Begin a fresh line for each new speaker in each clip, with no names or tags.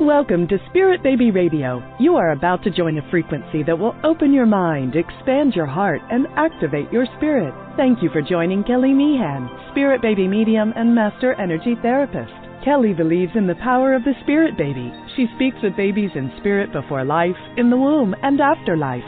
Welcome to Spirit Baby Radio. You are about to join a frequency that will open your mind, expand your heart, and activate your spirit. Thank you for joining Kelly Meehan, Spirit Baby Medium and Master Energy Therapist. Kelly believes in the power of the Spirit Baby. She speaks with babies in spirit before life, in the womb, and after life.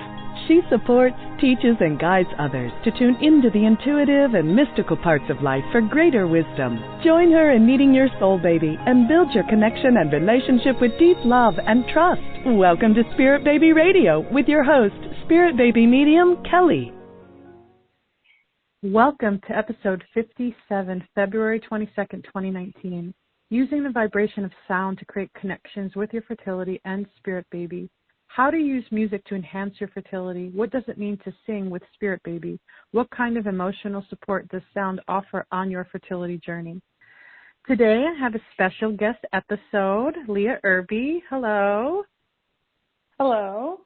She supports, teaches, and guides others to tune into the intuitive and mystical parts of life for greater wisdom. Join her in meeting your soul baby and build your connection and relationship with deep love and trust. Welcome to Spirit Baby Radio with your host, Spirit Baby Medium, Kelly.
Welcome to episode 57, February 22nd, 2019. Using the vibration of sound to create connections with your fertility and spirit baby. How to use music to enhance your fertility. What does it mean to sing with Spirit Baby? What kind of emotional support does sound offer on your fertility journey? Today I have a special guest episode, Leah Irby. Hello.
Hello.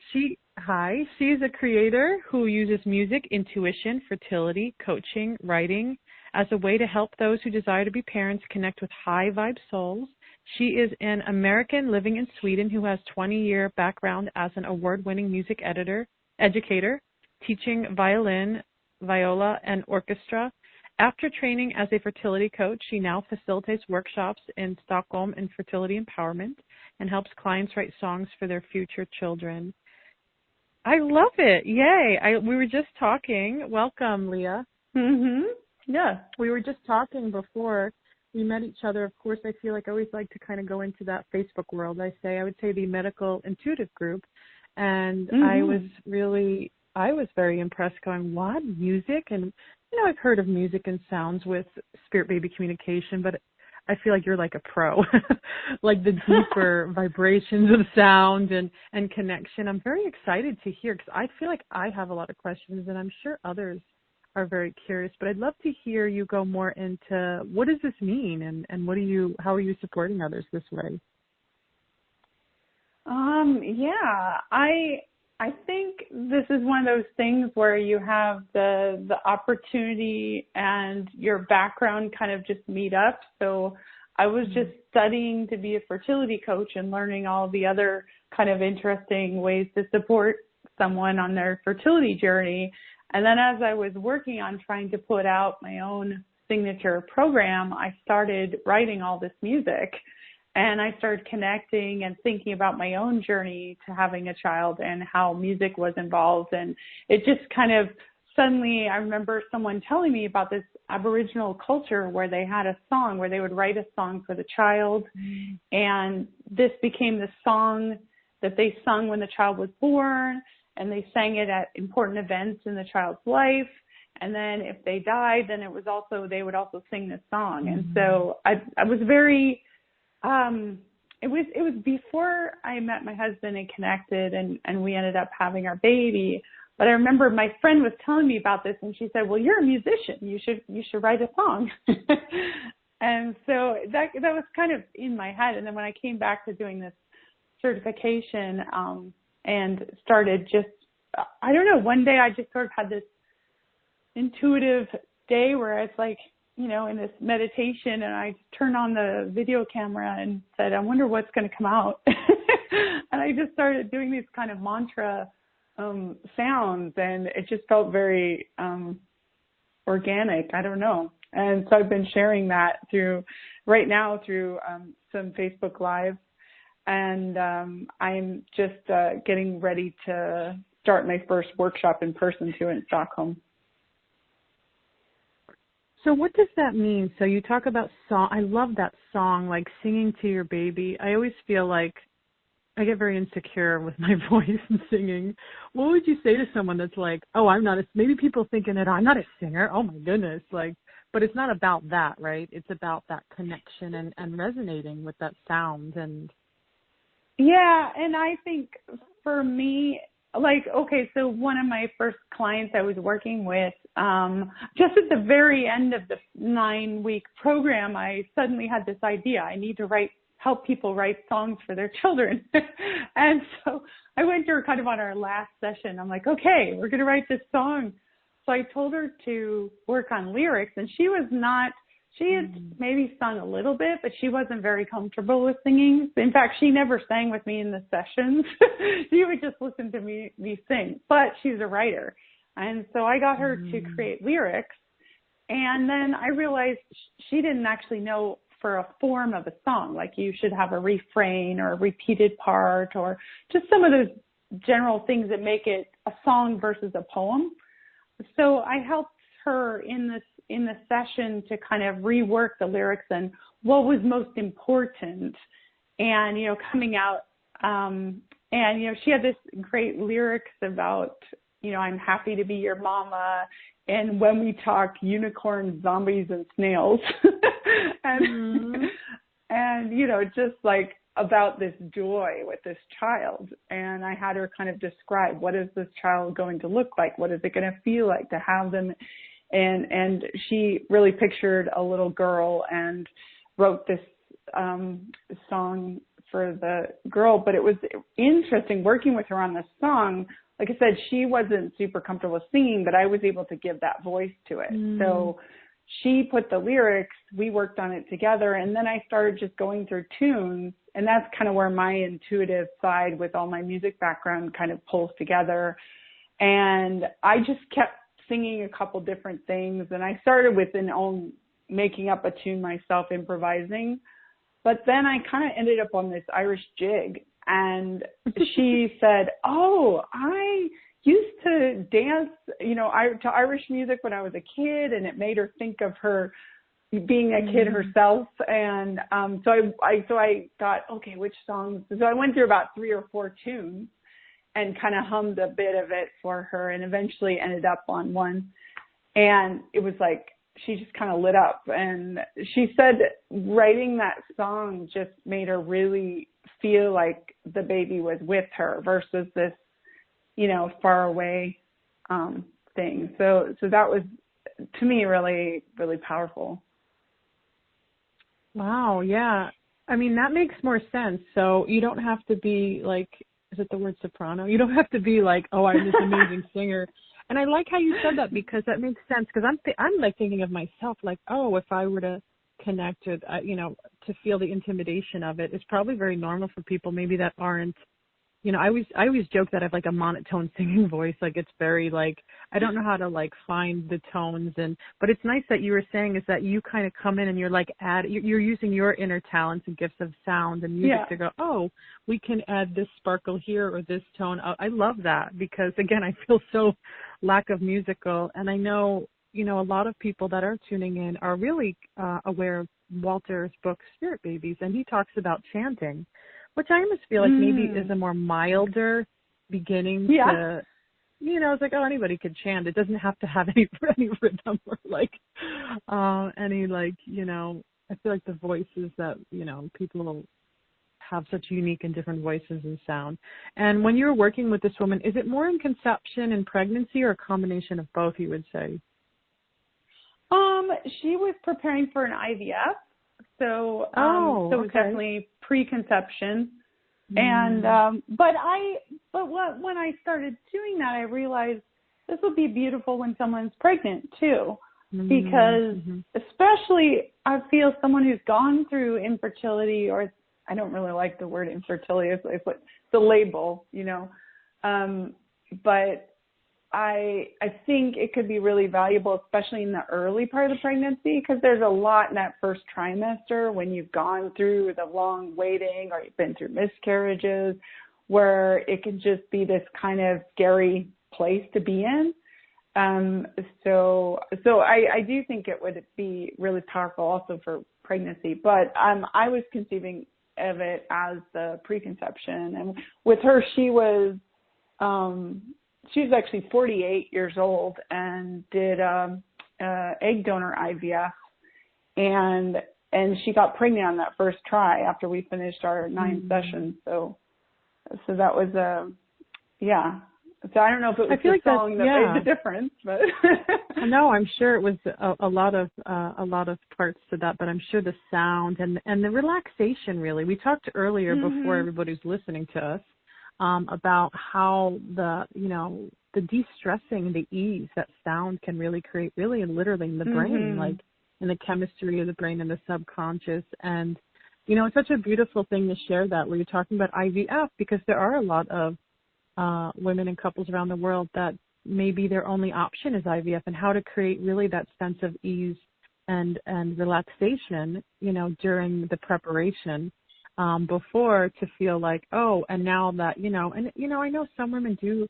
Hi. She's a creator who uses music, intuition, fertility, coaching, writing as a way to help those who desire to be parents connect with high vibe souls. She is an American living in Sweden who has 20-year background as an award-winning music educator, teaching violin, viola, and orchestra. After training as a fertility coach, she now facilitates workshops in Stockholm in fertility empowerment and helps clients write songs for their future children. I love it. Yay. We were just talking. Welcome, Leah.
Yeah.
We were just talking before we met each other. Of course, I feel like I always like to kind of go into that Facebook world. I would say the medical intuitive group. And I was very impressed going, what, music? And, I've heard of music and sounds with Spirit Baby communication, but I feel like you're like a pro, like the deeper vibrations of sound and connection. I'm very excited to hear because I feel like I have a lot of questions and I'm sure others are very curious, but I'd love to hear you go more into what does this mean and how are you supporting others this way?
I think this is one of those things where you have the opportunity and your background kind of just meet up. So I was just studying to be a fertility coach and learning all the other kind of interesting ways to support someone on their fertility journey. And then as I was working on trying to put out my own signature program, I started writing all this music and I started connecting and thinking about my own journey to having a child and how music was involved. And it just kind of suddenly, I remember someone telling me about this Aboriginal culture where they had a song where they would write a song for the child. And this became the song that they sung when the child was born. And they sang it at important events in the child's life. And then if they died, then they would also sing this song. And so I was very, it was before I met my husband and connected and we ended up having our baby. But I remember my friend was telling me about this and she said, well, you're a musician. You should write a song. And so that was kind of in my head. And then when I came back to doing this certification, and started I don't know, one day I just sort of had this intuitive day where it's like, in this meditation and I turned on the video camera and said, I wonder what's going to come out. And I just started doing these kind of mantra sounds and it just felt very organic. I don't know. And so I've been sharing that through some Facebook Live. And I'm just getting ready to start my first workshop in person too in Stockholm.
So what does that mean? So you talk about song. I love that song, like singing to your baby. I always feel like I get very insecure with my voice and singing. What would you say to someone that's like, oh, maybe people thinking that I'm not a singer. Oh my goodness. But it's not about that, right? It's about that connection and resonating with that sound and.
Yeah, and I think for me, so one of my first clients I was working with, just at the very end of the 9-week program, I suddenly had this idea. I need to help people write songs for their children. And so I went to her kind of on our last session. I'm like, okay, we're going to write this song. So I told her to work on lyrics, and she was not She had maybe sung a little bit, but she wasn't very comfortable with singing. In fact, she never sang with me in the sessions. She would just listen to me sing, but she's a writer. And so I got her to create lyrics. And then I realized she didn't actually know for a form of a song, like you should have a refrain or a repeated part or just some of those general things that make it a song versus a poem. So I helped her in the session to kind of rework the lyrics and what was most important, and coming out and she had this great lyrics about I'm happy to be your mama, and when we talk unicorns, zombies, and snails, and just like about this joy with this child. And I had her kind of describe, what is this child going to look like? What is it going to feel like to have them? And she really pictured a little girl and wrote this song for the girl. But it was interesting working with her on this song. Like I said, she wasn't super comfortable with singing, but I was able to give that voice to it. So she put the lyrics, we worked on it together, and then I started just going through tunes. And that's kind of where my intuitive side with all my music background kind of pulls together. And I just kept singing a couple different things. And I started with making up a tune myself, improvising. But then I kind of ended up on this Irish jig. And she said, oh, I used to dance, to Irish music when I was a kid. And it made her think of her being a kid herself. And so I thought, okay, which songs? So I went through about 3 or 4 tunes and kind of hummed a bit of it for her, and eventually ended up on one. And it was like, she just kind of lit up. And she said writing that song just made her really feel like the baby was with her versus this, far away thing. So that was, to me, really, really powerful.
Wow, yeah. I mean, that makes more sense. So you don't have to be like, is it the word soprano? You don't have to be like, oh, I'm this amazing singer. And I like how you said that, because that makes sense. Because I'm like thinking of myself like, oh, if I were to connect with, to feel the intimidation of it, it's probably very normal for people maybe that aren't, I always joke that I have like a monotone singing voice. Like it's very like, I don't know how to like find the tones. But it's nice that you were saying is that you kind of come in and you're like you're using your inner talents and gifts of sound and music to go, oh, we can add this sparkle here or this tone. I love that, because again, I feel so lack of musical. And I know, a lot of people that are tuning in are really aware of Walter's book, Spirit Babies. And he talks about chanting, which I almost feel like maybe is a more milder beginning to, it's like, oh, anybody could chant. It doesn't have to have any rhythm or like any like, I feel like the voices that, people have such unique and different voices and sound. And when you're working with this woman, is it more in conception and pregnancy or a combination of both, you would say?
She was preparing for an IVF. So, it was definitely preconception. And, when I started doing that, I realized this would be beautiful when someone's pregnant too, because especially I feel someone who's gone through infertility, or I don't really like the word infertility, it's the label, but I think it could be really valuable, especially in the early part of the pregnancy, because there's a lot in that first trimester when you've gone through the long waiting or you've been through miscarriages, where it can just be this kind of scary place to be in. So I do think it would be really powerful also for pregnancy, but I was conceiving of it as the preconception. And with her, she was actually 48 years old and did egg donor IVF, and she got pregnant on that first try after we finished our 9 sessions. So that was So I don't know if it was the song that made the difference, but
no, I'm sure it was a lot of parts to that, but I'm sure the sound and the relaxation, really. We talked earlier before everybody's listening to us about how the de-stressing, the ease that sound can really create, really and literally in the brain. Like and the chemistry of the brain and the subconscious. And, you know, it's such a beautiful thing to share that where you're talking about IVF, because there are a lot of women and couples around the world that maybe their only option is IVF, and how to create really that sense of ease and relaxation, you know, during the preparation before, to feel like, oh, and now that, you know, and, you know, I know some women do,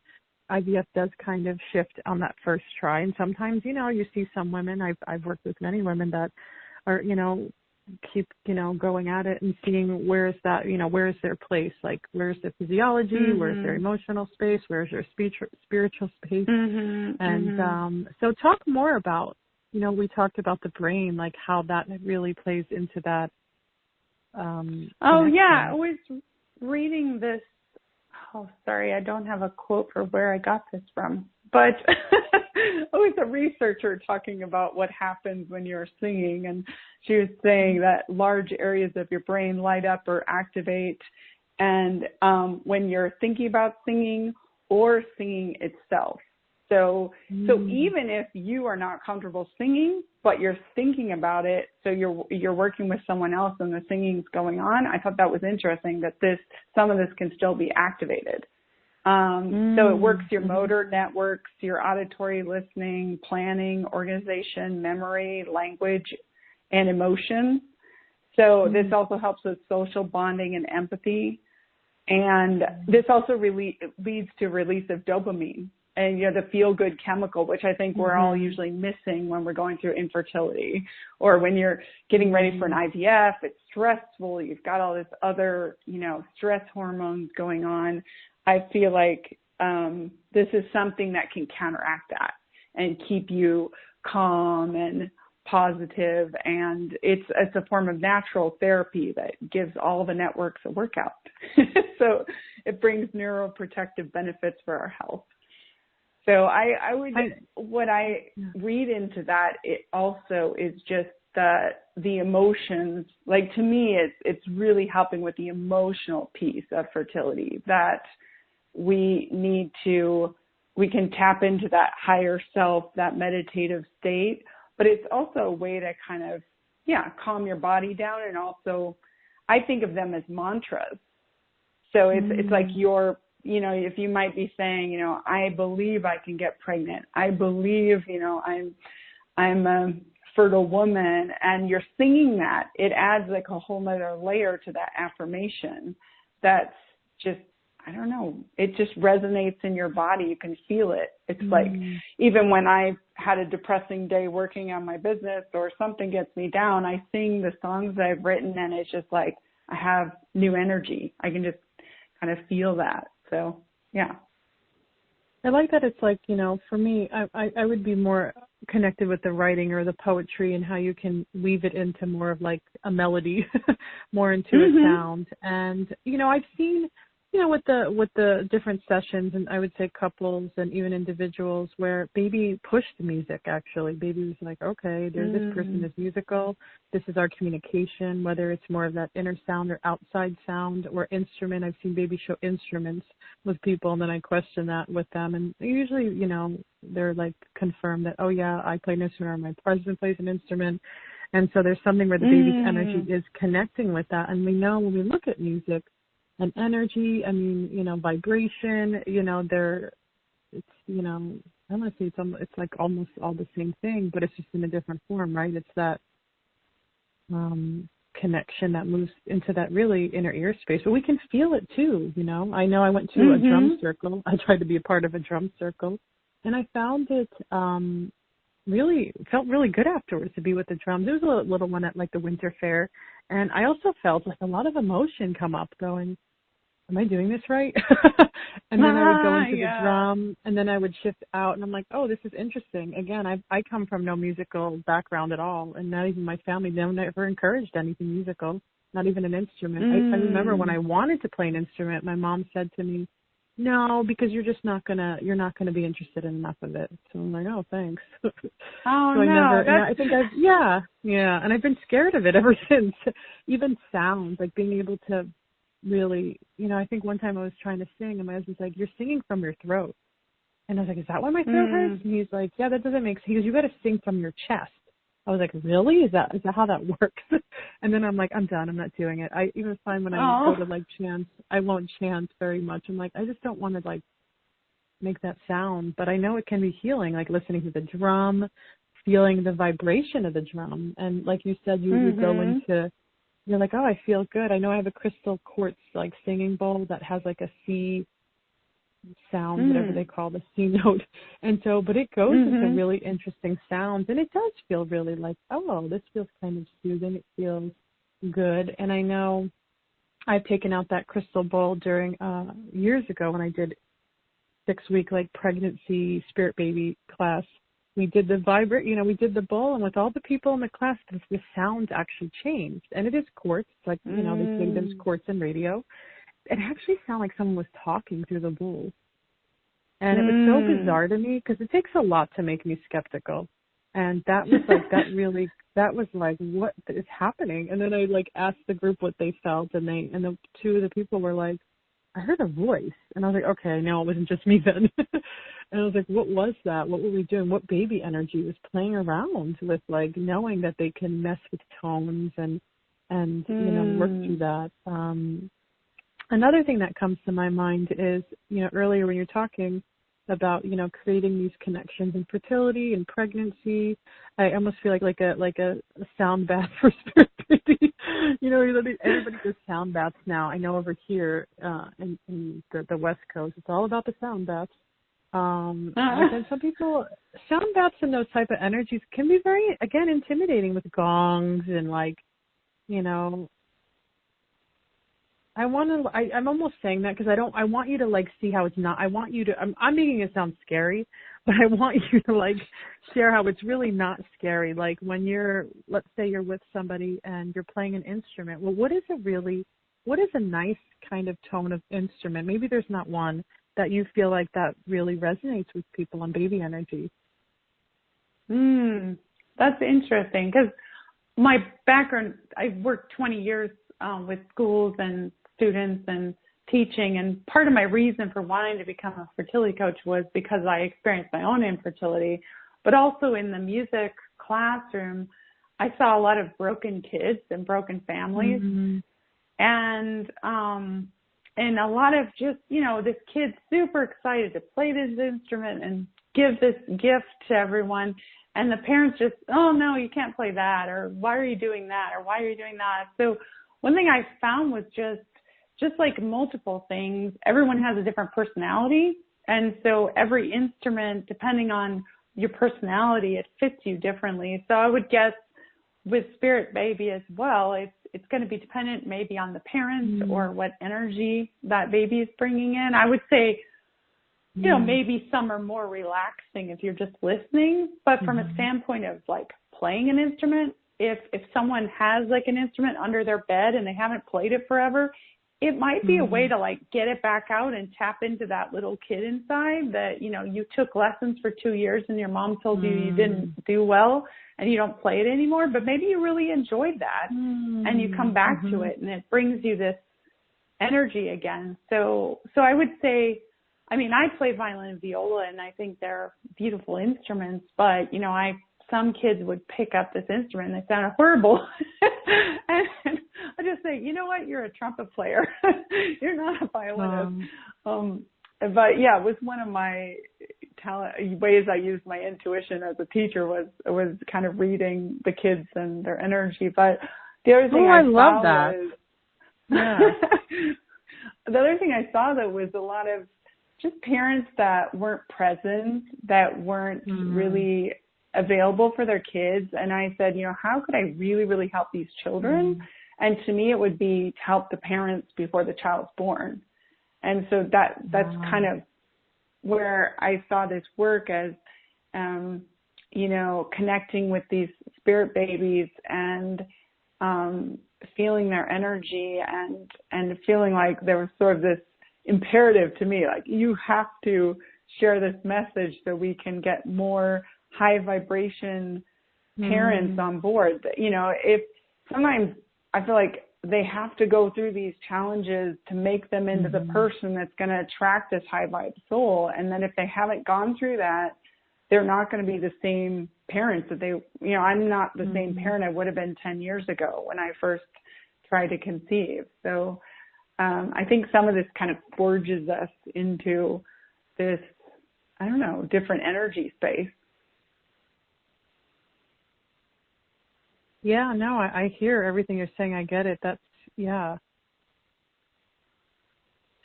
IVF does kind of shift on that first try. And sometimes, you know, you see some women, I've worked with many women that are, you know, keep, you know, going at it and seeing where's that, you know, where's their place, like where's their physiology, where's their emotional space, where's their spiritual space. And so talk more about, you know, we talked about the brain, like how that really plays into that.
I was reading this. Oh, sorry, I don't have a quote for where I got this from, but it was a researcher talking about what happens when you're singing, and she was saying that large areas of your brain light up or activate, and when you're thinking about singing or singing itself. So even if you are not comfortable singing, but you're thinking about it, so you're working with someone else and the singing's going on, I thought that was interesting that some of this can still be activated. So it works your motor networks, your auditory listening, planning, organization, memory, language, and emotion. So this also helps with social bonding and empathy. And this also leads to release of dopamine. And, you know, the feel-good chemical, which I think we're all usually missing when we're going through infertility, or when you're getting ready for an IVF, it's stressful, you've got all this other, you know, stress hormones going on. I feel like this is something that can counteract that and keep you calm and positive. And it's a form of natural therapy that gives all the networks a workout. So it brings neuroprotective benefits for our health. So what I read into that, it also is just the emotions. Like, to me, it's really helping with the emotional piece of fertility, that we can tap into that higher self, that meditative state, but it's also a way to kind of, calm your body down. And also, I think of them as mantras. So it's like you know, if you might be saying, you know, I believe I can get pregnant. I believe, you know, I'm a fertile woman, and you're singing that, it adds like a whole nother layer to that affirmation. That's just, I don't know, it just resonates in your body. You can feel it. It's like, even when I had a depressing day working on my business or something gets me down, I sing the songs that I've written, and it's just like, I have new energy. I can just kind of feel that. So, yeah.
I like that. It's like, you know, for me, I would be more connected with the writing or the poetry, and how you can weave it into more of like a melody, more into a sound. And, you know, I've seen, you know, with the different sessions, and I would say couples and even individuals, where baby pushed the music, actually. Baby was like, okay, this person is musical. This is our communication, whether it's more of that inner sound or outside sound or instrument. I've seen baby show instruments with people, and then I question that with them. And usually, you know, they're like confirmed that, oh yeah, I play an instrument, or my husband plays an instrument. And so there's something where the baby's energy is connecting with that. And we know when we look at music, and energy, I mean, you know, vibration, you know, it's, you know, I want to say it's like almost all the same thing, but it's just in a different form, right? It's that connection that moves into that really inner ear space. But we can feel it too, you know. I know I went to a drum circle. I tried to be a part of a drum circle, and I found it felt really good afterwards to be with the drums. There was a little one at like the winter fair, and I also felt like a lot of emotion come up going, am I doing this right? And then I would go into the drum, and then I would shift out, and I'm like, oh, this is interesting. Again, I come from no musical background at all, and not even my family never encouraged anything musical, not even an instrument. I remember when I wanted to play an instrument, my mom said to me, no, because you're not gonna be interested in enough of it. So I'm like, oh, thanks.
Oh,
so and I've been scared of it ever since. Even sounds, like being able to really, you know, I think one time I was trying to sing, and my husband's like, you're singing from your throat. And I was like, is that why my throat hurts? And he's like, yeah, that doesn't make sense. He goes, you got to sing from your chest. I was like, really? Is that how that works? And then I'm like, I'm done. I'm not doing it. I even find when I go to like chant, I won't chant very much. I'm like, I just don't want to like make that sound. But I know it can be healing, like listening to the drum, feeling the vibration of the drum. And like you said, you go into, you're like, oh, I feel good. I know I have a crystal quartz like singing bowl that has like a C sound, whatever they call the C note. And so, but it goes into really interesting sounds, and it does feel really like, oh, this feels kind of soothing. It feels good. And I know I've taken out that crystal bowl during years ago when I did 6-week like pregnancy spirit baby class. We did the we did the bowl, and with all the people in the class, the sound actually changed. And it is quartz, like, they say there's quartz in radio. It actually sounded like someone was talking through the bowl. And it was so bizarre to me because it takes a lot to make me skeptical. And that was like, that was like, what is happening? And then I like asked the group what they felt, and the two of the people were like, I heard a voice. And I was like, okay, no, it wasn't just me then. And I was like, what was that? What were we doing? What baby energy was playing around with, like, knowing that they can mess with tones and work through that. Another thing that comes to my mind is, earlier when you're talking about, creating these connections in fertility and pregnancy, I almost feel like a sound bath for spirit baby. Everybody does sound baths now. I know over here in the West Coast, it's all about the sound baths. And some people, sound baths and those type of energies can be very, again, intimidating with gongs and I'm almost saying that because I want you to like see how it's not. I want you to, I'm making it sound scary, but I want you to like share how it's really not scary. Like when let's say you're with somebody and you're playing an instrument. Well, what is a nice kind of tone of instrument? Maybe there's not one that you feel like that really resonates with people on baby energy.
That's interesting because my background, I've worked 20 years with schools and students and teaching, and part of my reason for wanting to become a fertility coach was because I experienced my own infertility, but also in the music classroom, I saw a lot of broken kids and broken families, and a lot of just, this kid super excited to play this instrument and give this gift to everyone. And the parents just, oh, no, you can't play that, or why are you doing that, or why are you doing that? So one thing I found was just like multiple things, everyone has a different personality. And so every instrument, depending on your personality, it fits you differently. So I would guess with spirit baby as well, it's going to be dependent maybe on the parents or what energy that baby is bringing in. I would say, maybe some are more relaxing if you're just listening, but from a standpoint of like playing an instrument, if someone has like an instrument under their bed and they haven't played it forever, it might be a way to like get it back out and tap into that little kid inside that, you took lessons for 2 years and your mom told you you didn't do well and you don't play it anymore, but maybe you really enjoyed that and you come back to it and it brings you this energy again. So I would say, I play violin and viola and I think they're beautiful instruments, but, some kids would pick up this instrument and they sounded horrible. And I just say, you know what? You're a trumpet player. You're not a violinist. But yeah, it was one of my ways I used my intuition as a teacher was kind of reading the kids and their energy. But the other thing I love that. The other thing I saw though was a lot of just parents that weren't present, that weren't really available for their kids. And I said, how could I really, really help these children? And to me, it would be to help the parents before the child's born. And so that's kind of where I saw this work as, connecting with these spirit babies and feeling their energy and feeling like there was sort of this imperative to me, like you have to share this message so we can get more high vibration parents on board. If sometimes I feel like they have to go through these challenges to make them into the person that's going to attract this high vibe soul. And then if they haven't gone through that, they're not going to be the same parents that they, I'm not the same parent I would have been 10 years ago when I first tried to conceive. So I think some of this kind of forges us into this, I don't know, different energy space.
Yeah, no, I hear everything you're saying. I get it. That's, yeah.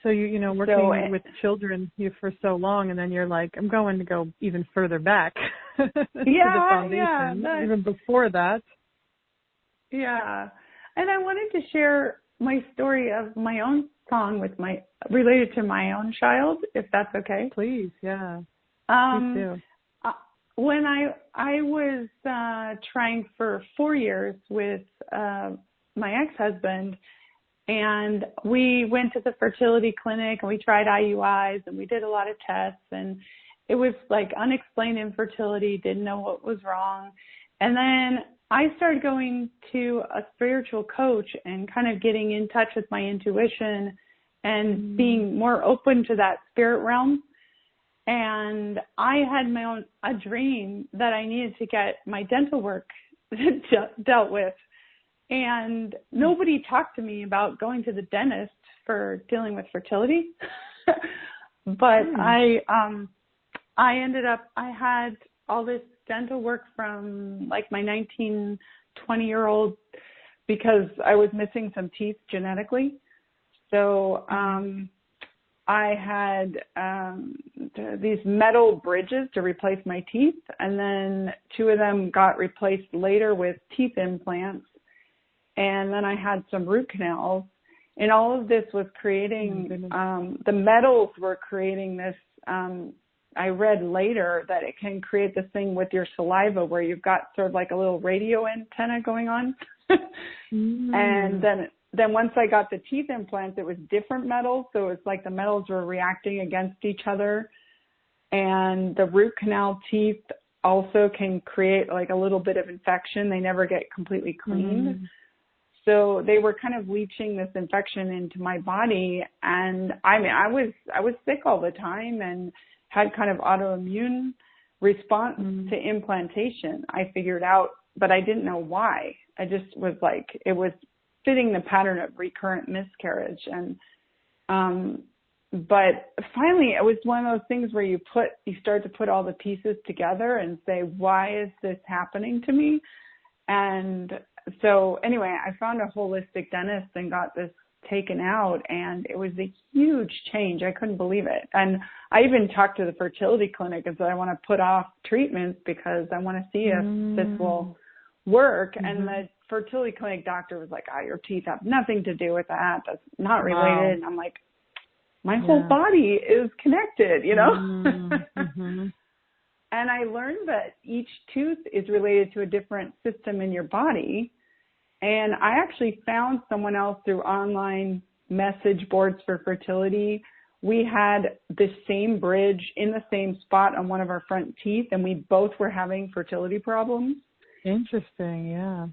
So working with children for so long, and then you're like, I'm going to go even further back to the foundation, even before that.
Yeah. And I wanted to share my story of my own song related to my own child, if that's okay.
Please, yeah. Please do.
When I was trying for 4 years with my ex-husband, and we went to the fertility clinic and we tried IUIs and we did a lot of tests, and it was like unexplained infertility, didn't know what was wrong. And then I started going to a spiritual coach and kind of getting in touch with my intuition and being more open to that spirit realm. And I had a dream that I needed to get my dental work dealt with. And nobody talked to me about going to the dentist for dealing with fertility. But I had all this dental work from like my 19, 20-year-old because I was missing some teeth genetically. So I had these metal bridges to replace my teeth, and then 2 of them got replaced later with teeth implants. And then I had some root canals, and all of this was creating, the metals were creating this, I read later that it can create this thing with your saliva where you've got sort of like a little radio antenna going on. And then once I got the teeth implants, it was different metals. So it's like the metals were reacting against each other. And the root canal teeth also can create like a little bit of infection. They never get completely cleaned. So they were kind of leaching this infection into my body. And I mean, I was sick all the time and had kind of autoimmune response to implantation. I figured out, but I didn't know why. I just was like, it was fitting the pattern of recurrent miscarriage. And, but finally it was one of those things where you start to put all the pieces together and say, why is this happening to me? And so anyway, I found a holistic dentist and got this taken out, and it was a huge change. I couldn't believe it. And I even talked to the fertility clinic and said, I want to put off treatments because I want to see if this will work. And the fertility clinic doctor was like, your teeth have nothing to do with that. That's not related. Wow. And I'm like, my whole body is connected, And I learned that each tooth is related to a different system in your body. And I actually found someone else through online message boards for fertility. We had the same bridge in the same spot on one of our front teeth, and we both were having fertility problems.
Interesting, yeah.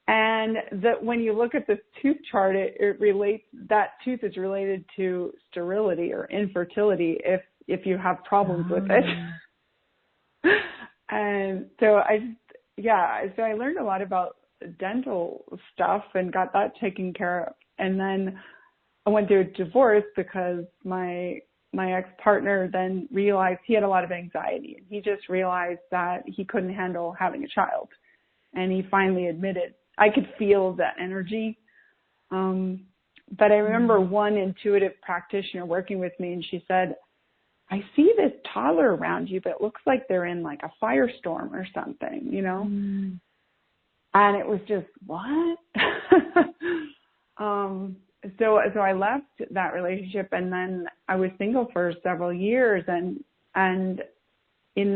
And that when you look at this tooth chart, it relates, that tooth is related to sterility or infertility if you have problems with it. And so I learned a lot about dental stuff and got that taken care of. And then I went through a divorce because my ex-partner then realized he had a lot of anxiety, and he just realized that he couldn't handle having a child. And he finally admitted, I could feel that energy. But I remember one intuitive practitioner working with me, and she said, I see this toddler around you, but it looks like they're in like a firestorm or something, And it was just, what? So I left that relationship, and then I was single for several years. And in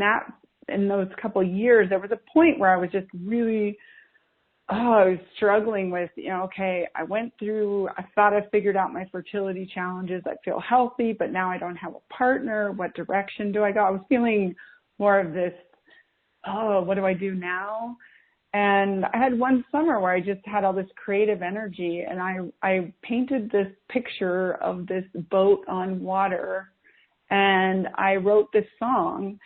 those couple of years, there was a point where I was just really, I was struggling with, okay, I thought I figured out my fertility challenges. I feel healthy, but now I don't have a partner. What direction do I go? I was feeling more of this, what do I do now? And I had one summer where I just had all this creative energy, and I painted this picture of this boat on water, and I wrote this song.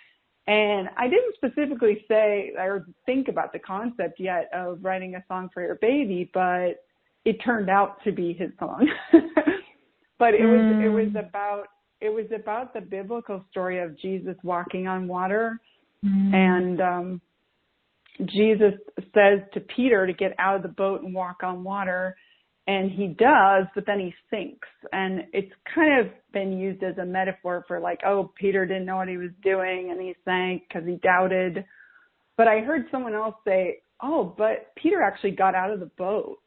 And I didn't specifically say or think about the concept yet of writing a song for your baby, but it turned out to be his song. But it was about the biblical story of Jesus walking on water. And Jesus says to Peter to get out of the boat and walk on water. And he does, but then he sinks. And it's kind of been used as a metaphor for like, oh, Peter didn't know what he was doing and he sank because he doubted. But I heard someone else say, oh, but Peter actually got out of the boat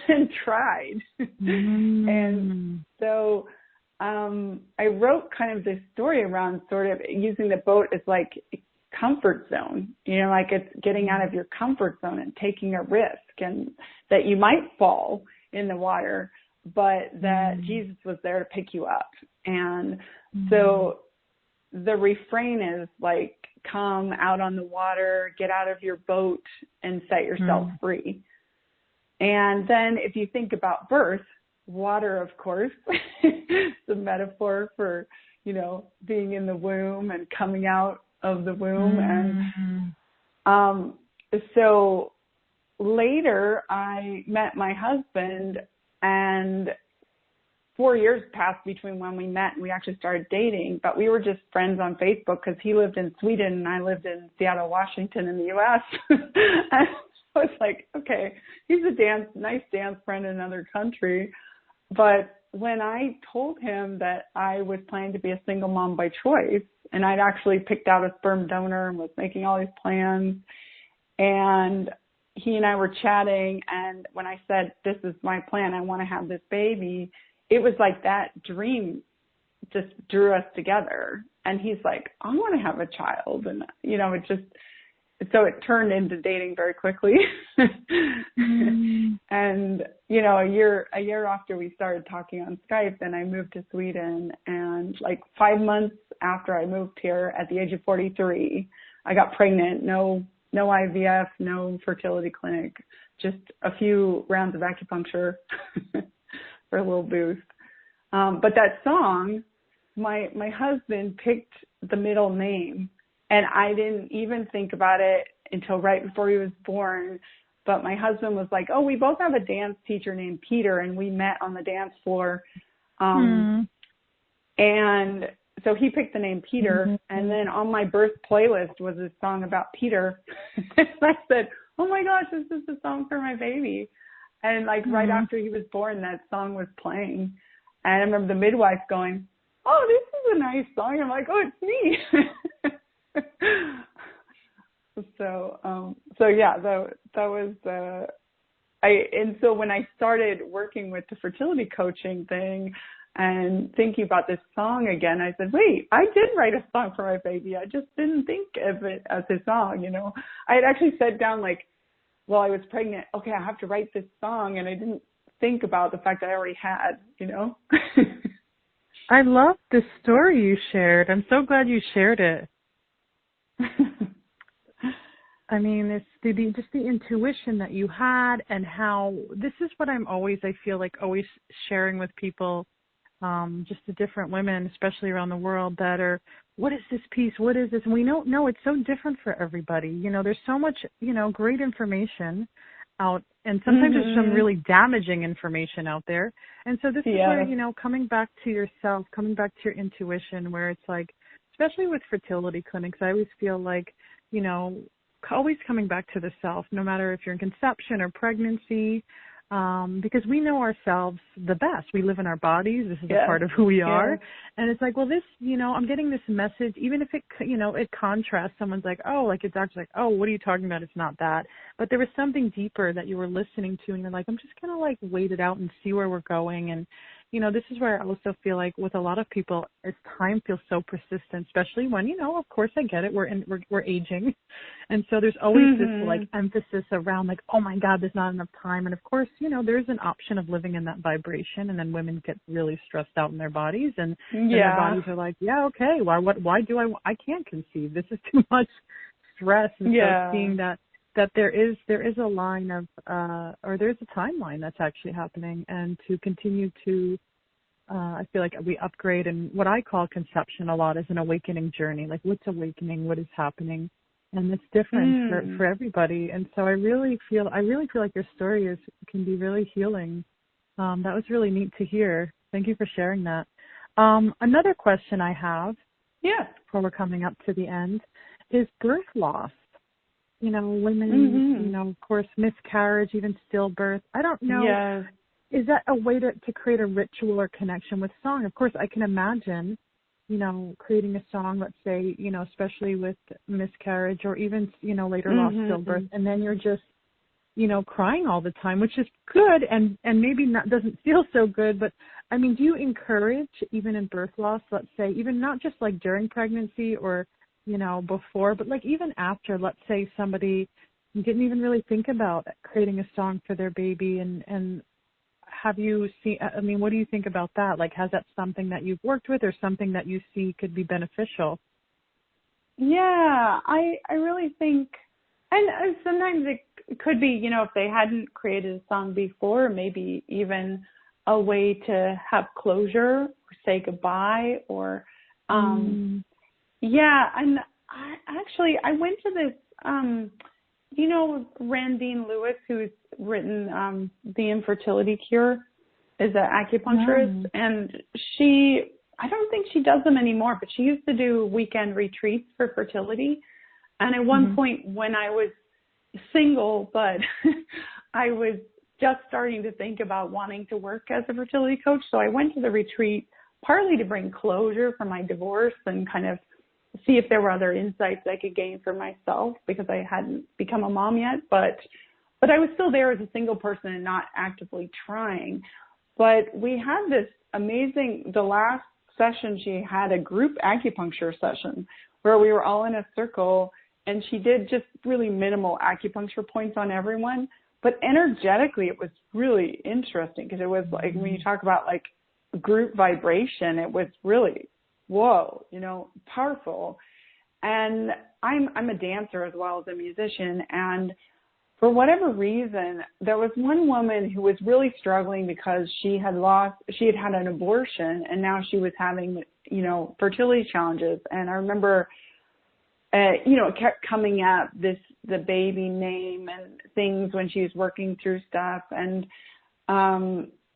and tried. And so I wrote kind of this story around sort of using the boat as like a comfort zone, like it's getting out of your comfort zone and taking a risk, and that you might fall in the water, but that Jesus was there to pick you up. And so the refrain is like, come out on the water, get out of your boat and set yourself free. And then if you think about birth, water, of course, is a metaphor for, being in the womb and coming out of the womb. And so later, I met my husband, and 4 years passed between when we met and we actually started dating, but we were just friends on Facebook because he lived in Sweden and I lived in Seattle, Washington in the U.S. And I was like, okay, he's a nice dance friend in another country. But when I told him that I was planning to be a single mom by choice, and I'd actually picked out a sperm donor and was making all these plans, and he and I were chatting, and when I said, this is my plan, I want to have this baby, it was like that dream just drew us together. And he's like, I want to have a child. And, so it turned into dating very quickly. And, a year after we started talking on Skype, then I moved to Sweden. And like 5 months after I moved here at the age of 43, I got pregnant. No IVF, no fertility clinic, just a few rounds of acupuncture for a little boost. But that song, my husband picked the middle name, and I didn't even think about it until right before he was born. But my husband was like, oh, we both have a dance teacher named Peter, and we met on the dance floor. And so he picked the name Peter, and then on my birth playlist was a song about Peter. And I said, oh my gosh, this is the song for my baby. And like right after he was born, that song was playing. And I remember the midwife going, oh, this is a nice song. I'm like, oh, it's me. So yeah, that was, and so when I started working with the fertility coaching thing and thinking about this song again, I said, wait, I did write a song for my baby. I just didn't think of it as a song, I had actually sat down like, while I was pregnant, okay, I have to write this song. And I didn't think about the fact that I already had,
I love the story you shared. I'm so glad you shared it. I mean, it's just the intuition that you had, and how this is what I'm always sharing with people, just the different women, especially around the world, that are, what is this piece? What is this? And we don't know. It's so different for everybody. There's so much, great information out, and sometimes there's some really damaging information out there. And so this is where, coming back to yourself, coming back to your intuition, where it's like, especially with fertility clinics, I always feel like, always coming back to the self, no matter if you're in conception or pregnancy, because we know ourselves the best. We live in our bodies. This is a part of who we are. And it's like, well, this, I'm getting this message, even if it, it contrasts. Someone's like, oh, like your doctor's like, oh, what are you talking about? It's not that. But there was something deeper that you were listening to, and you're like, I'm just going to like wait it out and see where we're going. And, this is where I also feel like with a lot of people, as time feels so persistent, especially when, of course I get it. We're aging. And so there's always this like emphasis around like, oh my God, there's not enough time. And of course, there's an option of living in that vibration, and then women get really stressed out in their bodies, and their bodies are like, okay, why do I can't conceive. This is too much stress. And so seeing that there is a line of, or there's a timeline that's actually happening, and to continue to I feel like we upgrade, and what I call conception a lot is an awakening journey. Like, what's awakening? What is happening? And it's different for everybody. And so I really feel like your story can be really healing. That was really neat to hear. Thank you for sharing that. Another question I have, before we're coming up to the end, is birth loss. You know, women, you know, of course, miscarriage, even stillbirth. I don't know.
Yes.
Is that a way to create a ritual or connection with song? Of course, I can imagine, you know, creating a song, let's say, you know, especially with miscarriage or even, you know, later loss, stillbirth, and then you're just, you know, crying all the time, which is good and maybe doesn't feel so good. But, I mean, do you encourage, even in birth loss, let's say, even not just like during pregnancy or, you know, before, but like even after, let's say somebody didn't even really think about creating a song for their baby and have you seen, I mean, what do you think about that? Like, has that something that you've worked with or something that you see could be beneficial?
Yeah, I really think, and sometimes it could be, you know, if they hadn't created a song before, maybe even a way to have closure, or say goodbye, or, yeah, and I went to this, you know, Randine Lewis, who's written The Infertility Cure, is an acupuncturist, and I don't think she does them anymore, but she used to do weekend retreats for fertility. And at one point when I was single, but I was just starting to think about wanting to work as a fertility coach, so I went to the retreat partly to bring closure for my divorce and kind of see if there were other insights I could gain for myself, because I hadn't become a mom yet, but I was still there as a single person and not actively trying. But we had this amazing, the last session, she had a group acupuncture session where we were all in a circle, and she did just really minimal acupuncture points on everyone. But energetically, it was really interesting, because it was like, when you talk about like group vibration, it was really, whoa, you know, powerful. And I'm a dancer as well as a musician, and for whatever reason, there was one woman who was really struggling because she had had an abortion, and now she was having, you know, fertility challenges. And I remember, you know, it kept coming up, the baby name and things when she was working through stuff. And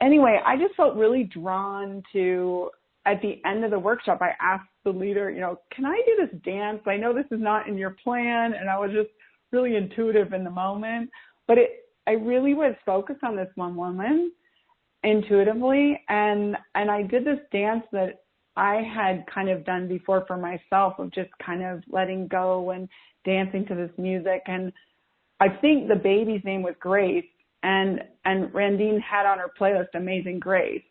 anyway, I just felt really drawn to, at the end of the workshop, I asked the leader, you know, can I do this dance? I know this is not in your plan. And I was just really intuitive in the moment, but I really was focused on this one woman intuitively. And I did this dance that I had kind of done before for myself, of just kind of letting go and dancing to this music. And I think the baby's name was Grace, and Randine had on her playlist Amazing Grace.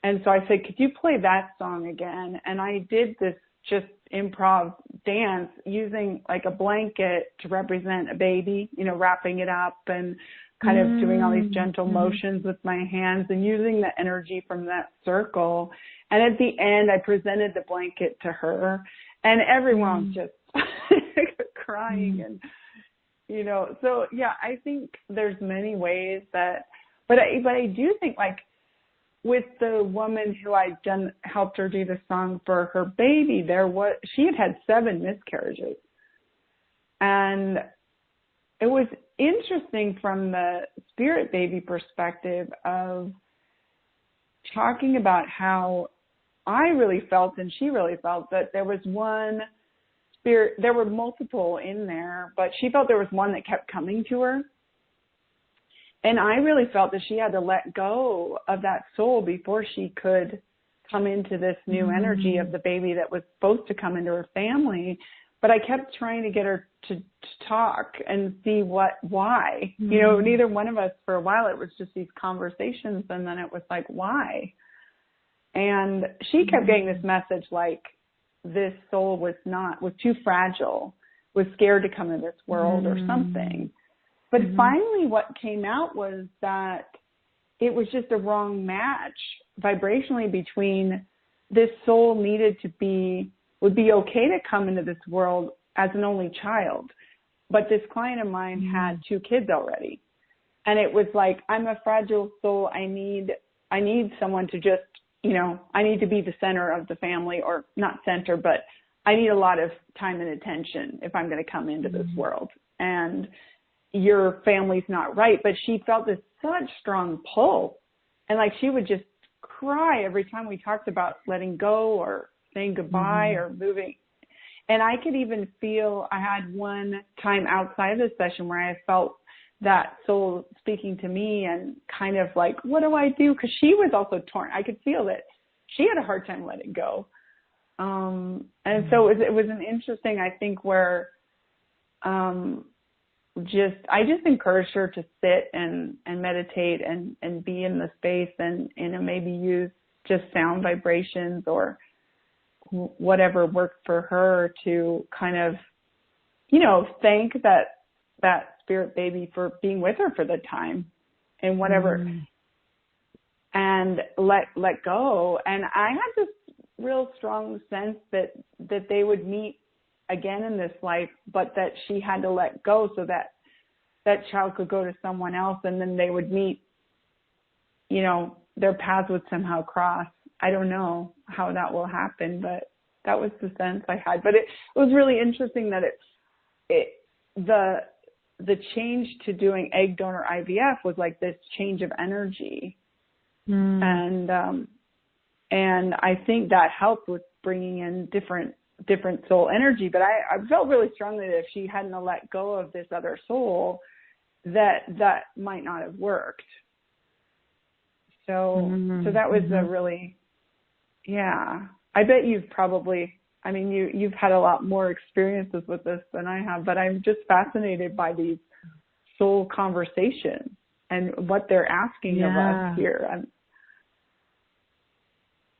And so I said, could you play that song again? And I did this just improv dance using like a blanket to represent a baby, you know, wrapping it up and kind of doing all these gentle motions with my hands and using the energy from that circle. And at the end, I presented the blanket to her, and everyone was just crying. And, you know, so yeah, I think there's many ways that, but I do think, like, with the woman who helped her do the song for her baby, she had 7 miscarriages. And it was interesting from the spirit baby perspective of talking about how I really felt, and she really felt, that there was one spirit, there were multiple in there, but she felt there was one that kept coming to her. And I really felt that she had to let go of that soul before she could come into this new energy of the baby that was supposed to come into her family. But I kept trying to get her to talk and see why. You know, neither one of us, for a while, it was just these conversations, and then it was like, why? And she kept getting this message, like, this soul was too fragile, was scared to come into this world or something. But finally what came out was that it was just a wrong match vibrationally between this soul would be okay to come into this world as an only child. But this client of mine had 2 kids already. And it was like, I'm a fragile soul. I need someone to just you know, I need to be the center of the family, or not center, but I need a lot of time and attention if I'm going to come into this world. And your family's not right. But she felt this such strong pull. And like she would just cry every time we talked about letting go or saying goodbye or moving. And I could even feel, I had one time outside of this session where I felt that soul speaking to me and kind of like, what do I do? Because she was also torn. I could feel that she had a hard time letting go. And so it was an interesting, I think, where I just encouraged her to sit and meditate and be in the space and maybe use just sound vibrations or whatever worked for her to kind of, you know, thank that spirit baby for being with her for the time and whatever, and let go. And I had this real strong sense that they would meet again in this life, but that she had to let go so that that child could go to someone else, and then they would meet, you know, their paths would somehow cross. I don't know how that will happen, but that was the sense I had. But it was really interesting that the change to doing egg donor IVF was like this change of energy. And I think that helped with bringing in different soul energy. But I felt really strongly that if she hadn't let go of this other soul, that might not have worked. So that was a really, yeah. I bet you've probably, I mean, you've had a lot more experiences with this than I have, but I'm just fascinated by these soul conversations and what they're asking of us here.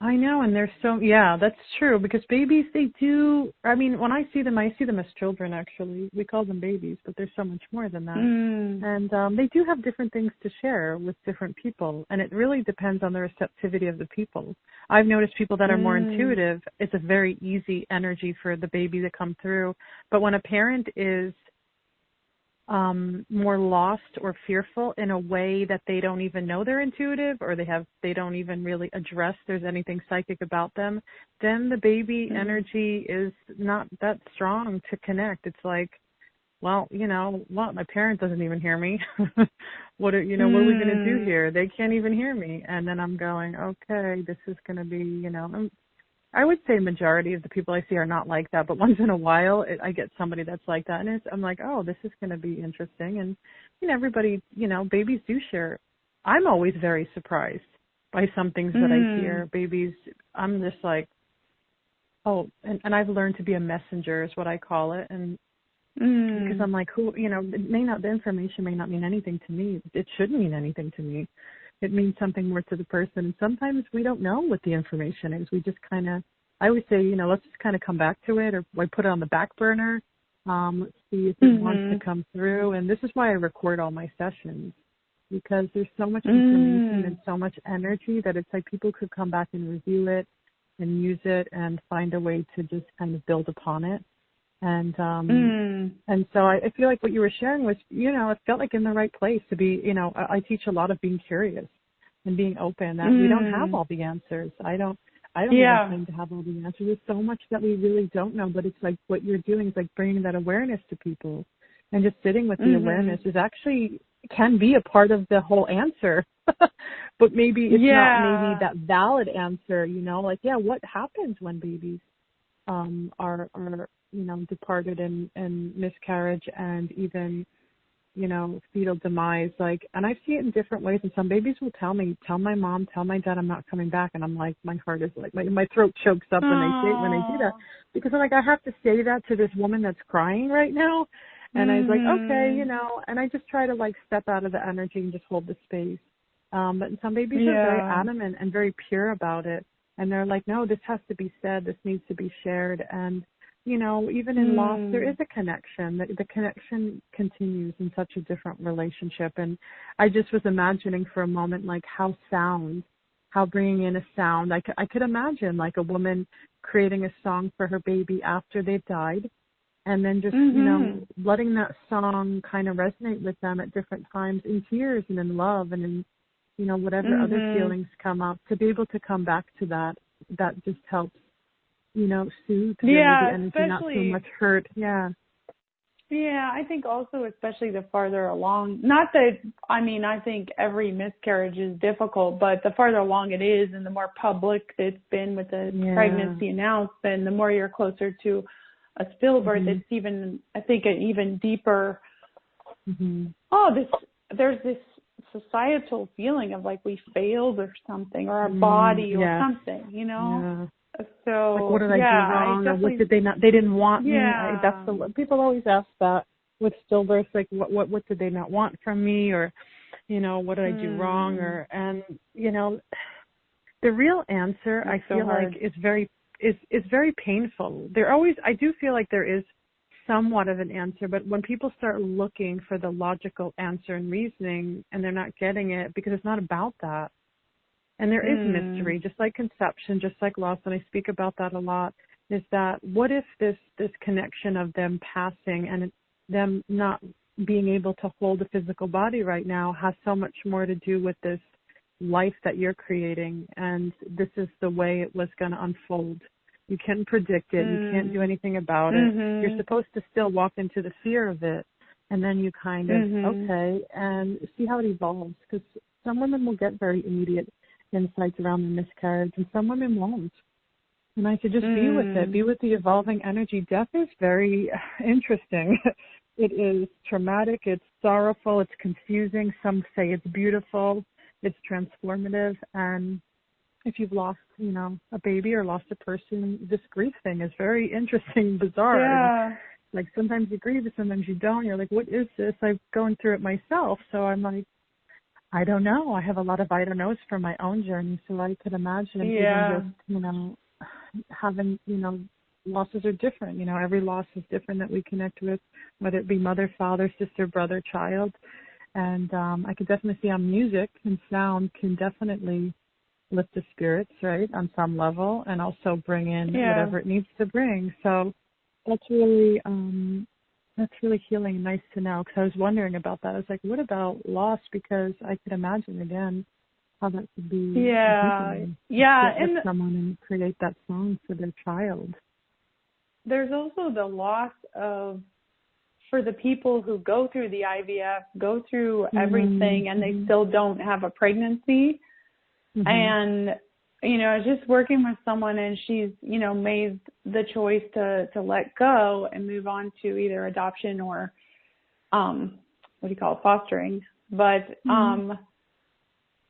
I know, and they're so, yeah, that's true, because babies, they do, I mean, when I see them as children, actually. We call them babies, but there's so much more than that. And they do have different things to share with different people, and it really depends on the receptivity of the people. I've noticed people that are more intuitive, it's a very easy energy for the baby to come through. But when a parent is more lost or fearful in a way that they don't even know they're intuitive, or they don't even really address there's anything psychic about them, then the baby energy is not that strong to connect. It's like, well, you know, well, my parent doesn't even hear me. What are we going to do here? They can't even hear me. And then I'm going, okay, this is going to be, you know, I would say majority of the people I see are not like that, but once in a while I get somebody that's like that, and I'm like, oh, this is going to be interesting. And, you know, everybody, you know, babies do share. I'm always very surprised by some things that I hear. Babies, I'm just like, oh, and I've learned to be a messenger is what I call it. And because I'm like, who, you know, the information may not mean anything to me. It shouldn't mean anything to me. It means something more to the person. And sometimes we don't know what the information is. We just kind of, I always say, you know, let's just kind of come back to it, or I put it on the back burner. Let's see if it wants to come through. And this is why I record all my sessions, because there's so much information and so much energy that it's like people could come back and review it and use it and find a way to just kind of build upon it. And so I feel like what you were sharing was, you know, it felt like in the right place to be, you know, I teach a lot of being curious and being open, that we don't have all the answers. I don't even claim to have all the answers. There's so much that we really don't know, but it's like what you're doing is like bringing that awareness to people, and just sitting with the awareness is actually can be a part of the whole answer, but maybe it's not maybe that valid answer, you know, like, what happens when babies are you know, departed and miscarriage and even, you know, fetal demise. Like, and I see it in different ways. And some babies will tell me, tell my mom, tell my dad I'm not coming back. And I'm like, my heart is like, my throat chokes up when they do that. Because I'm like, I have to say that to this woman that's crying right now. And I was like, okay, you know, and I just try to like step out of the energy and just hold the space. But some babies are very adamant and very pure about it. And they're like, no, this has to be said. This needs to be shared. And, you know, even in loss, there is a connection. The connection continues in such a different relationship. And I just was imagining for a moment, like, how bringing in a sound. I could imagine, like, a woman creating a song for her baby after they've died, and then just, you know, letting that song kind of resonate with them at different times in tears and in love and in, whatever other feelings come up, to be able to come back to that just helps, soothe the energy, not so much hurt. Yeah.
Yeah, I think also especially the farther along, not that, I think every miscarriage is difficult, but the farther along it is and the more public it's been with the pregnancy announced, then the more you're closer to a stillbirth, it's even, I think, an even deeper, there's this societal feeling of like we failed or something, or our body or something,
Yeah.
So
like, what did I do wrong, or what did they not? They didn't want me. People always ask that with stillbirth, like what did they not want from me, or what did I do wrong, and the real answer I feel like is very painful. I do feel like there is somewhat of an answer, but when people start looking for the logical answer and reasoning, and they're not getting it because it's not about that. And there is mystery, just like conception, just like loss, and I speak about that a lot, is that what if this connection of them passing and them not being able to hold a physical body right now has so much more to do with this life that you're creating, and this is the way it was going to unfold. You can't predict it. You can't do anything about it. You're supposed to still walk into the fear of it, and then you kind of, okay, and see how it evolves, because some women will get very immediate insights around the miscarriage, and some women won't. And I could just be with it, be with the evolving energy. Death is very interesting. It is traumatic, it's sorrowful, it's confusing. Some say it's beautiful, it's transformative. And if you've lost, a baby or lost a person, this grief thing is very interesting, bizarre.
Yeah.
Like sometimes you grieve, sometimes you don't. You're like, what is this? I'm going through it myself. So I'm like, I don't know. I have a lot of I don't knows from my own journey, so I could imagine even just, having, losses are different. Every loss is different that we connect with, whether it be mother, father, sister, brother, child. And I could definitely see how music and sound can definitely lift the spirits, right, on some level, and also bring in whatever it needs to bring. So that's really healing and nice to know, because I was wondering about that. I was like, what about loss? Because I could imagine, again, how that could be and someone and create that song for their child.
There's also the loss of, for the people who go through the IVF, go through everything, and they still don't have a pregnancy. And I was just working with someone, and she's, made the choice to let go and move on to either adoption or, fostering. But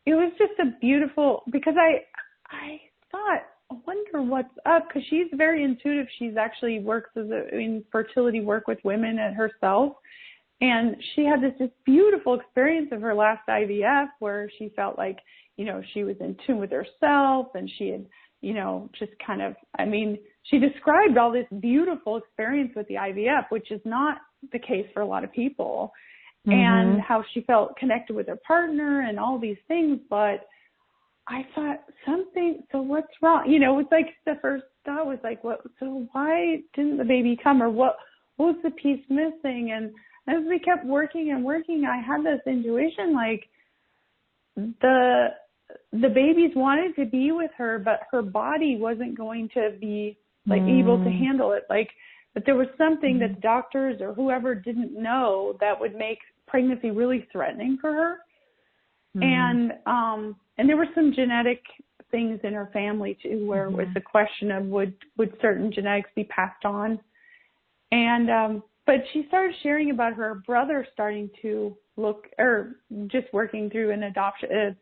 it was just a beautiful, because I thought, I wonder what's up, because she's very intuitive. She's actually works in fertility work with women herself. And she had this beautiful experience of her last IVF where she felt like, she was in tune with herself, and she had, just kind of, she described all this beautiful experience with the IVF, which is not the case for a lot of people, and how she felt connected with her partner and all these things. But I thought so what's wrong? It's like the first thought was like, so why didn't the baby come, or what was the piece missing? And as we kept working and working, I had this intuition, like the babies wanted to be with her, but her body wasn't going to be able to handle it. Like, but there was something that doctors or whoever didn't know that would make pregnancy really threatening for her. And there were some genetic things in her family too, where it was the question of would certain genetics be passed on. And but she started sharing about her brother starting to look, or just working through an adoption,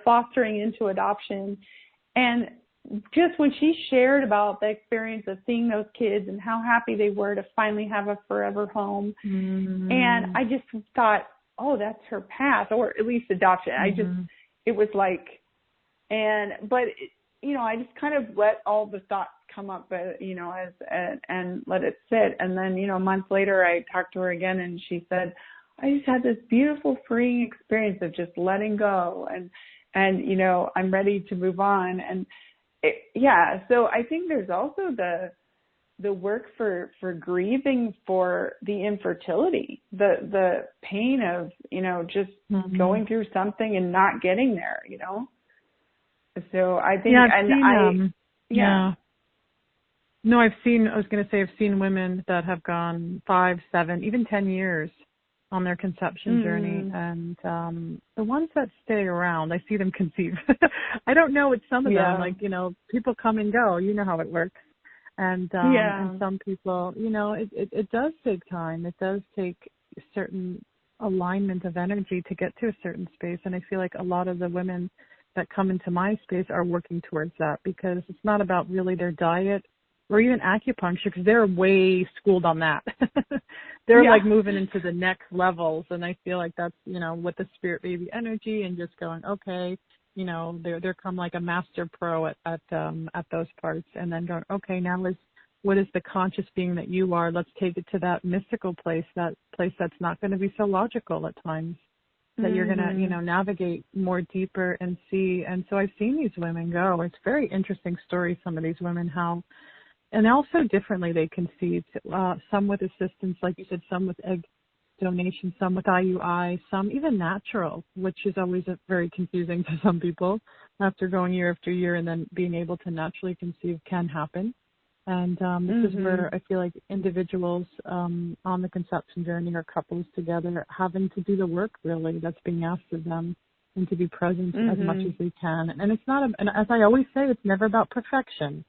fostering into adoption. And just when she shared about the experience of seeing those kids and how happy they were to finally have a forever home. And I just thought, oh, that's her path, or at least adoption. It was like, but I just kind of let all the thoughts come up, and let it sit. And then, a month later, I talked to her again, and she said, I just had this beautiful freeing experience of just letting go, and I'm ready to move on. And so I think there's also the work for grieving for the infertility, the pain of, just going through something and not getting there, So I think,
No, I've seen women that have gone 5, 7, even 10 years on their conception journey. And the ones that stay around, I see them conceive. I don't know with some of them, people come and go. You know how it works. And some people, it does take time. It does take certain alignment of energy to get to a certain space. And I feel like a lot of the women that come into my space are working towards that, because it's not about really their diet or even acupuncture, because they're way schooled on that. They're like moving into the next levels. And I feel like that's, with the spirit baby energy and just going, okay, they're come like a master pro at those parts, and then going, okay, now what is the conscious being that you are? Let's take it to that mystical place, that place that's not going to be so logical at times, that you're going to, navigate more deeper and see. And so I've seen these women go. It's very interesting story, some of these women, how, and also differently they conceived, some with assistance, like you said, some with egg donation, some with IUI, some even natural, which is always very confusing to some people. After going year after year and then being able to naturally conceive can happen. And this is where I feel like individuals on the conception journey or couples together having to do the work really that's being asked of them, and to be present as much as they can. And it's not, and as I always say, it's never about perfection.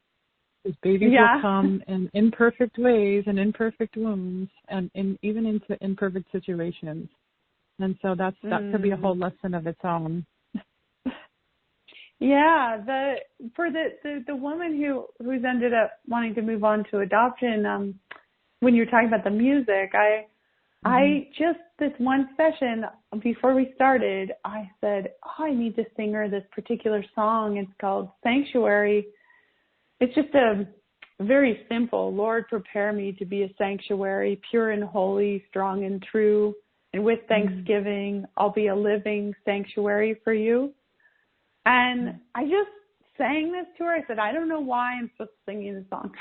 Because babies will come in imperfect ways and imperfect wombs, and even into imperfect situations. And so that could be a whole lesson of its own.
Yeah, for the woman who's ended up wanting to move on to adoption, when you're talking about the music, I just, this one session before we started, I said, I need to sing her this particular song. It's called Sanctuary. It's just a very simple, Lord, prepare me to be a sanctuary, pure and holy, strong and true. And with thanksgiving, I'll be a living sanctuary for you. And I just sang this to her. I said, I don't know why I'm supposed to sing you the song.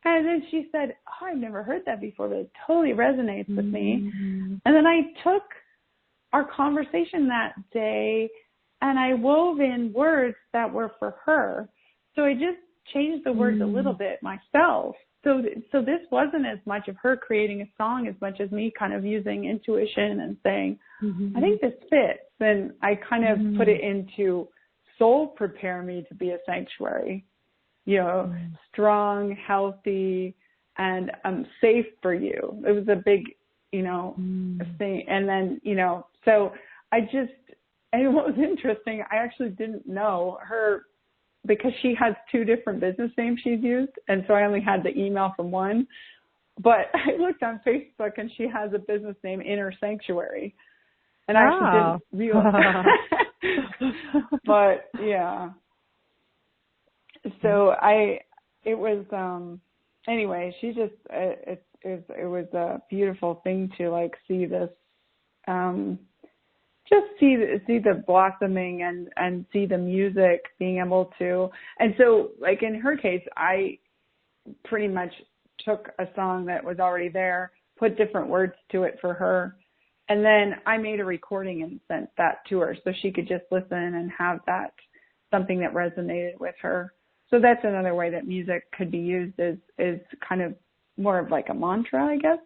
And then she said, oh, I've never heard that before, but it totally resonates with me. And then I took our conversation that day and I wove in words that were for her. So I just changed the words a little bit myself. So this wasn't as much of her creating a song as much as me kind of using intuition and saying, I think this fits. Then I kind of put it into soul, prepare me to be a sanctuary, strong, healthy, and safe for you. It was a big, thing. And then, so and what was interesting, I actually didn't know her, because she has 2 different business names she's used. And so I only had the email from one. But I looked on Facebook and she has a business name, Inner Sanctuary. And I actually didn't realize. But yeah. So anyway, she just, it was a beautiful thing to like see this, just see the blossoming and see the music being able to. And so like in her case, I pretty much took a song that was already there, put different words to it for her. And then I made a recording and sent that to her so she could just listen and have that something that resonated with her. So that's another way that music could be used is kind of more of like a mantra, I guess.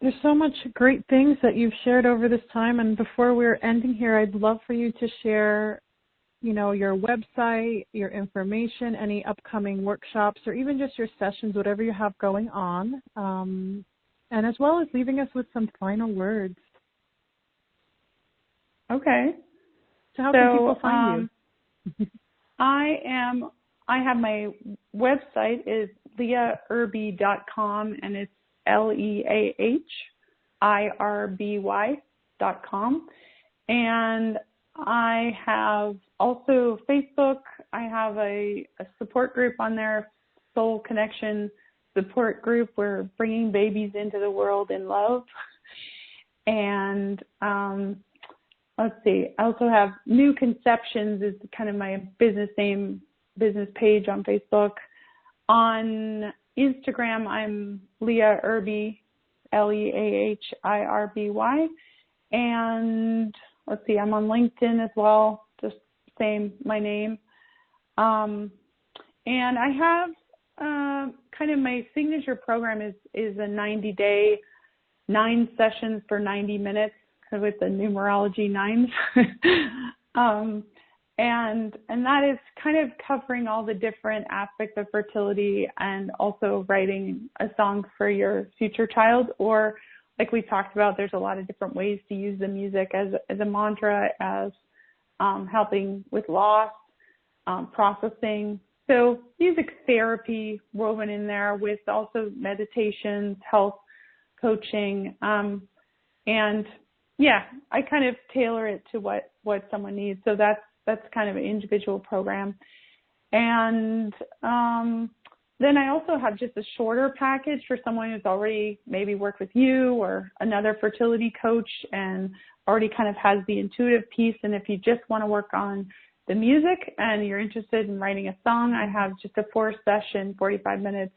There's so much great things that you've shared over this time. And before we're ending here, I'd love for you to share, your website, your information, any upcoming workshops, or even just your sessions, whatever you have going on. And as well as leaving us with some final words.
Okay.
So how can people find you?
I have my website is leahirby.com, and it's LEAHIRBY.com. And I have also Facebook. I have a support group on there, Soul Connection support group. We're bringing babies into the world in love. And let's see. I also have New Conceptions is kind of my business name, business page on Facebook. On Instagram, I'm Leah Irby, LeAhirby. And let's see, I'm on LinkedIn as well, just same, my name. And I have kind of my signature program is a 90-day, 9 sessions for 90 minutes with the numerology 9s. And that is kind of covering all the different aspects of fertility and also writing a song for your future child. Or like we talked about, there's a lot of different ways to use the music as a mantra, as helping with loss, processing. So music therapy woven in there with also meditations, health coaching. And yeah, I kind of tailor it to what someone needs. So that's kind of an individual program. And then I also have just a shorter package for someone who's already maybe worked with you or another fertility coach and already kind of has the intuitive piece. And if you just want to work on the music and you're interested in writing a song, I have just a 4-session, 45 minutes,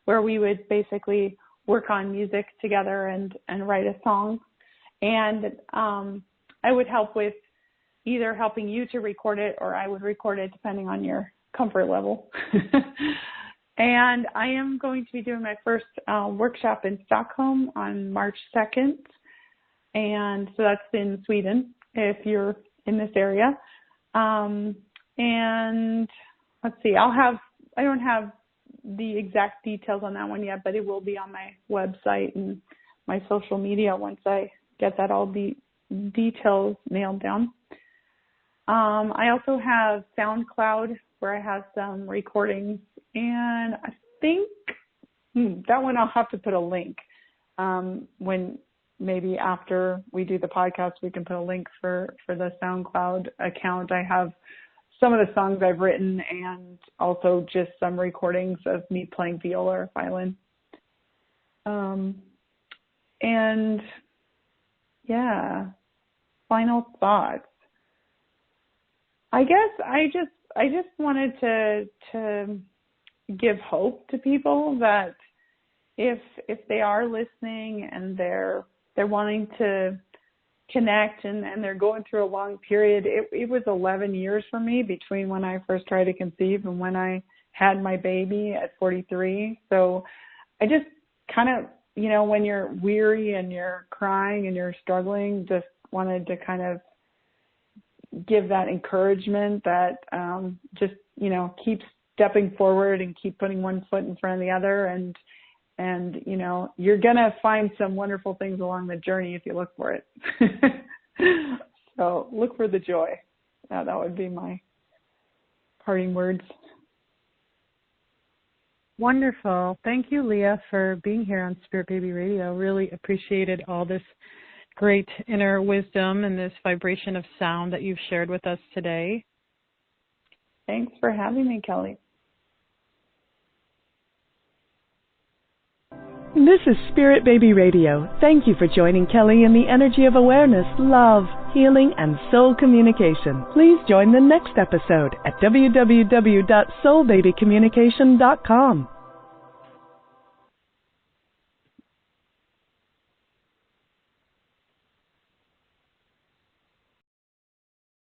where we would basically work on music together and write a song. And I would help with either helping you to record it, or I would record it depending on your comfort level. And I am going to be doing my first workshop in Stockholm on March 2nd. And so that's in Sweden, if you're in this area. And let's see, I don't have the exact details on that one yet, but it will be on my website and my social media once I get that all the details nailed down. I also have SoundCloud, where I have some recordings, and I think that one I'll have to put a link. When maybe after we do the podcast, we can put a link for the SoundCloud account. I have some of the songs I've written and also just some recordings of me playing viola or violin. And yeah, final thoughts. I guess I just wanted to give hope to people that if they are listening and they're wanting to connect and they're going through a long period, it was 11 years for me between when I first tried to conceive and when I had my baby at 43. So I just kind of, when you're weary and you're crying and you're struggling, just wanted to kind of give that encouragement that just, keep stepping forward and keep putting one foot in front of the other. And you're going to find some wonderful things along the journey if you look for it. So look for the joy. That would be my parting words.
Wonderful. Thank you, Leah, for being here on Spirit Baby Radio. Really appreciated all this great inner wisdom and this vibration of sound that you've shared with us today.
Thanks for having me, Kelly.
This is Spirit Baby Radio. Thank you for joining Kelly in the energy of awareness, love, healing, and soul communication. Please join the next episode at www.soulbabycommunication.com.